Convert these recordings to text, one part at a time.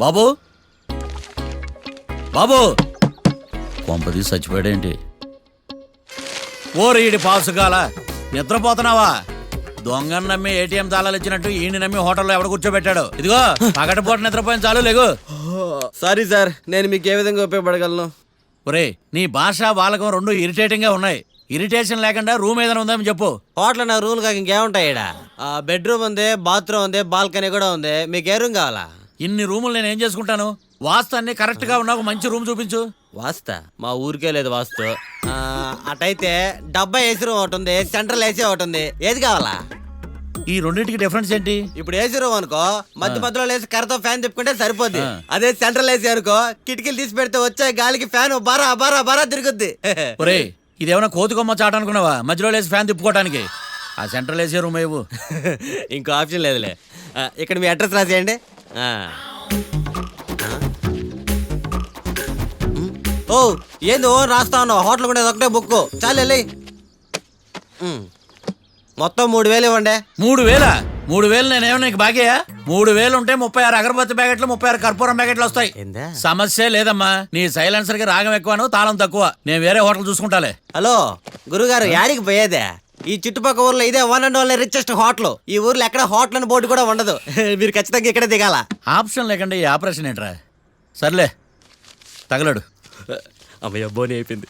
బాబు బాబు కొంపది చచ్చిపోయాడేంటి? ఓరీడి పాసుగాల నిద్రపోతున్నావా? దొంగను నమ్మి ఏటీఎం తాళాలు ఇచ్చినట్టు ఈయన నమ్మి హోటల్లో ఎవడ కూర్చోబెట్టాడు? ఇదిగో పగటిపూట నిద్రపోయిన చాలు లేగు. సారీ సార్, నేను మీకు ఏ విధంగా ఉపయోగపడగలను? ఒరే నీ భాష వాలకం రెండు ఇరిటేటింగ్ గా ఉన్నాయి. ఇరిటేషన్ లేకుండా రూమ్ ఏదైనా ఉందని చెప్పు. హోటల్ నా రూల్ కాక ఇంకేముంటాయి? బెడ్రూమ్ ఉంది, బాత్రూమ్ ఉంది, బాల్కనీ కూడా ఉంది. మీకు ఏ రూమ్ కావాలా? ఇన్ని రూములు నేను ఏం చేసుకుంటాను? వాస్తు అన్ని కరెక్ట్ గా ఉన్న ఒక మంచి రూమ్ చూపించు. వాస్తా మా ఊరికే లేదు వాస్తు. అటైతే డబ్బా ఏసీ రూమ్ ఒకటి ఉంది, సెంట్రల్ ఏసీ ఒకటి ఉంది. ఏది కావాలా? ఈ రెండింటికి డిఫరెన్స్ ఏంటి? ఇప్పుడు ఏసీ రూమ్ అనుకో, మధ్యలో లేసి కర్రతో ఫ్యాన్ తిప్పుకుంటే సరిపోద్ది. అదే సెంట్రల్ ఏసీ అనుకో, కిటికీలు తీసి పెడితే వచ్చే గాలికి ఫ్యాన్ బారా బారా బారా తిరుగుద్ది. ఒరే ఇదేమన్నా కోతికొమ్మ చాట అనుకున్నావా మధ్యలో లేసి ఫ్యాన్ తిప్పుకోవడానికి? ఆ సెంట్రల్ ఏసీ రూమ్ ఇవ్వు. ఇంకో ఆప్షన్ లేదులే. ఇక్కడ మీ అడ్రస్ రాసేయండి. ఓ ఏంది ఓ రాస్తా ఉన్నావు? హోటల్ కూడా ఒకటే బుక్ చాలు వెళ్ళి. మొత్తం 3000 ఇవ్వండి. 3000? 3000 నేనేమో నీకు బాగేయా? 3000 ఉంటే 36 అగరబత్తి ప్యాకెట్లు, 36 కర్పూరం ప్యాకెట్లు వస్తాయి. సమస్య లేదమ్మా. నీ సైలెన్సర్ కి రాగం ఎక్కువను, తాళం తక్కువ. నేను వేరే హోటల్ చూసుకుంటాలే. హలో గురుగారు, యాడికి పోయేదే? ఈ చుట్టుపక్కల ఊర్లో ఇదే one and only richest hotel. ఈ ఊర్లో ఎక్కడ హోటల్ అని బోర్డు కూడా ఉండదు. మీరు ఖచ్చితంగా ఇక్కడే దిగాల. ఆప్షన్ లేకుండా ఈ ఆపరేషన్ ఏంట్రా? సర్లే తగలడు. అమ్మయ్య బోని అయిపోయింది.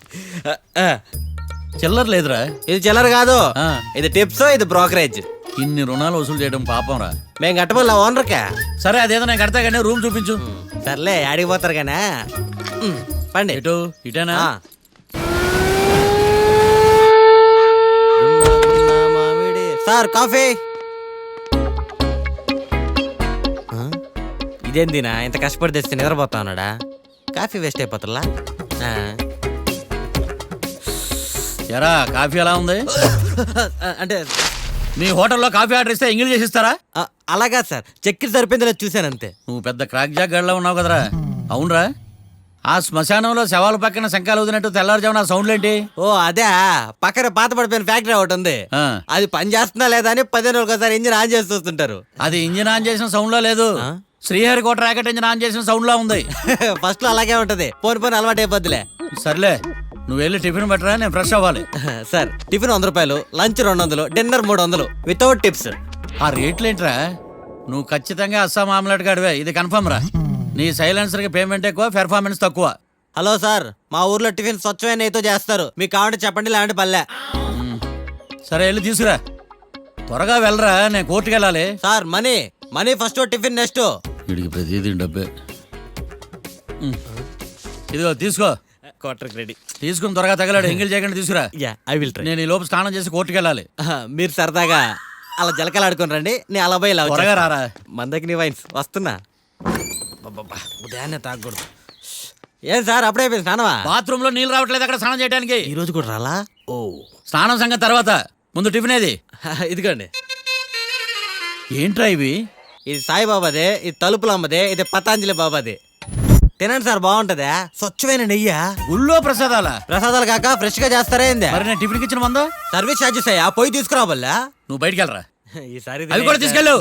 చిల్లర లేదురా. ఇది చిల్లర కాదు, ఇది టిప్స్, ఇది బ్రోకరేజ్. ఇన్ని రుణాలు వసూలు చేయడం పాపం రా. మేము కట్టబోలే ఓనర్కే. సరే అదేదో నేను కడతా కానీ రూమ్ చూపించు. సర్లే యాడికి పోతారు కానీ పండి. ఎటు ఇటేనా? Sir coffee. ఇదేందినా ఇంత కష్టపడి తెస్తే నిద్రపోతా ఉన్నాడా? కాఫీ వేస్ట్ అయిపోతుందా? ఎరా కాఫీ ఎలా ఉంది? అంటే మీ హోటల్లో కాఫీ ఆర్డర్ ఇస్తే ఎంగిల్ చేసిస్తారా? అలాగా సార్, చక్కెర సరిపోయింది చూశాను అంతే. నువ్వు పెద్ద క్రాక్ జాక్ గడిలో ఉన్నావు కదరా. అవునరా, ఆ శ్మశానంలో శవాల పక్కన శంఖాలు వదినట్టు తెల్లారుజామున సౌండ్లు ఏంటి? ఓ అదే, పక్కన పాత పడిపోయిన ఫ్యాక్టరీ ఒకటి ఉంది. అది పని చేస్తుందా లేదా అని 10 రోజులకు ఒకసారి ఇంజిన్ ఆన్ చేసి చూస్తుంటారు. అది ఇంజిన్ ఆన్ చేసిన సౌండ్ లో లేదు, శ్రీహరికోట రాకెట్ ఇంజిన్ ఆన్ చేసిన సౌండ్ లా ఉంది. ఫస్ట్ లో అలాగే ఉంటది, పోని అలవాటు అయిపోద్దిలే. సర్లే నువ్వు వెళ్ళి టిఫిన్ పెట్టరా, నేను ఫ్రెష్ అవ్వాలి. సార్ టిఫిన్ 100 రూపాయలు, లంచ్ 200, డిన్నర్ 300 వితౌట్ టిప్స్. ఆ రేట్లు ఏంట్రా? నువ్వు ఖచ్చితంగా అస్సాం ఆమ్లెట్ గడివే, ఇది కన్ఫర్మ్ రా. నీ సైలెన్సర్ కి పేమెంట్ ఎక్కువ, పెర్ఫార్మెన్స్ తక్కువ. హలో సార్, మా ఊర్లో టిఫిన్ స్వచ్ఛమైన నెయ్యితో చేస్తారు. మీకు కావాలంటే చెప్పండి, లేదంటే పల్లె. సరే వెళ్ళి తీసుకురా, త్వరగా వెళ్ళరా, నేను కోర్టుకు వెళ్ళాలి. Sir money first, tiffin next. వీడికి ప్రతిదీ డబ్బే. ఇదిగో తీసుకో. Quarter ready. తీసుకుని త్వరగా తగలాడు, ఎంగిల్ చేయకుండా తీసుకురా. I will try. నేను ఈ లోపు స్నానం చేసి కోర్టుకు వెళ్ళాలి. మీరు సరదాగా అలా జలకలు ఆడుకుని రండి, నేను అలా పోయి త్వరగా రారా. మందకి నీ వైన్స్ వస్తున్నా. ఉదయాన్నే తాగకూడదు. ఏం సార్ అప్పుడే అయిపోయింది స్నానమా? బాత్రూమ్ లో నీళ్ళు రావట్లేదు అక్కడ స్నానం చేయడానికి. ఈ రోజు కూడా రాలా? ఓ స్నానం సంగతి తర్వాత, ముందు టిఫిన్ ఏది? ఇదిగోండి. ఏంట్రా ఇవి? ఇది సాయిబాబాదే, ఇది తలుపులమ్మదే, ఇది పతాంజలి బాబాదే. తినండి సార్, బాగుంటదా? స్వచ్ఛమైన నెయ్యా? గుళ్ళో ప్రసాదాలా? ప్రసాదాలు కాక ఫ్రెష్ గా చేస్తారా ఏంది? మరి నేను టిఫిన్ ఇచ్చిన మందా? సర్వీస్ ఛార్జెస్ అయ్యా, పోయి తీసుకురావాలా? నువ్వు బయటికి వెళ్ళరా. ఈసారి అవి కూడా తీసుకెళ్ళు,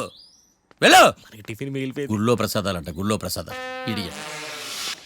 వెళ్ళు. టిఫిన్ మిగిలిపోయింది. గుళ్ళో ప్రసాదాలంట, గుళ్ళో ప్రసాదాలు. ఇడియట్.